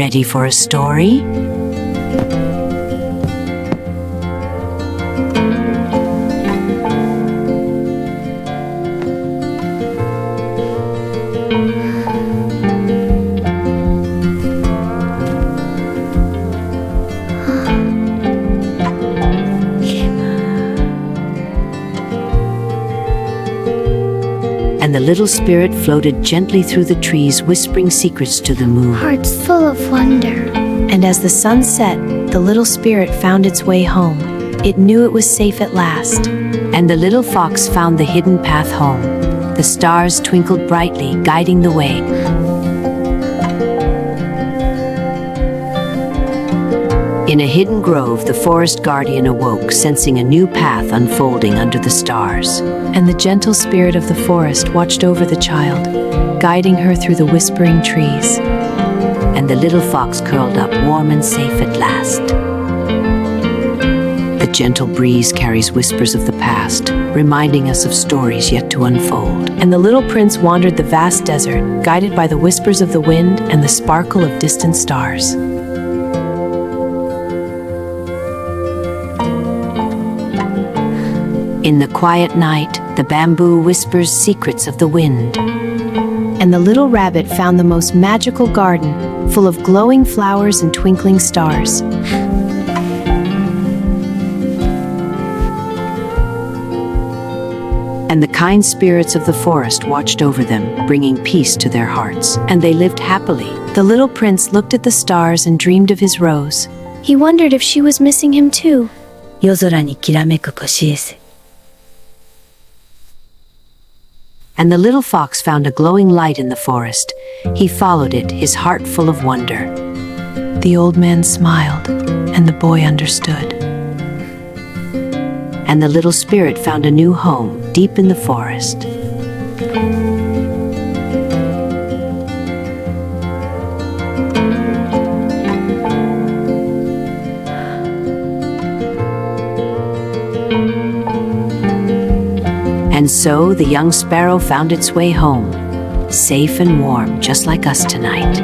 Ready for a story? And the little spirit floated gently through the trees, whispering secrets to the moon. Hearts full of wonder. And as the sun set, the little spirit found its way home. It knew it was safe at last. And the little fox found the hidden path home. The stars twinkled brightly, guiding the way. In a hidden grove, the forest guardian awoke, sensing a new path unfolding under the stars. And the gentle spirit of the forest watched over the child, guiding her through the whispering trees. And the little fox curled up, warm and safe at last. The gentle breeze carries whispers of the past, reminding us of stories yet to unfold. And the little prince wandered the vast desert, guided by the whispers of the wind and the sparkle of distant stars. In the quiet night, the bamboo whispers secrets of the wind. And the little rabbit found the most magical garden, full of glowing flowers and twinkling stars. And the kind spirits of the forest watched over them, bringing peace to their hearts. And they lived happily. The little prince looked at the stars and dreamed of his rose. He wondered if she was missing him too. 夜空にきらめく星ese. And the little fox found a glowing light in the forest. He followed it, his heart full of wonder. The old man smiled, and the boy understood. And the little spirit found a new home deep in the forest. And so the young sparrow found its way home, safe and warm, just like us tonight.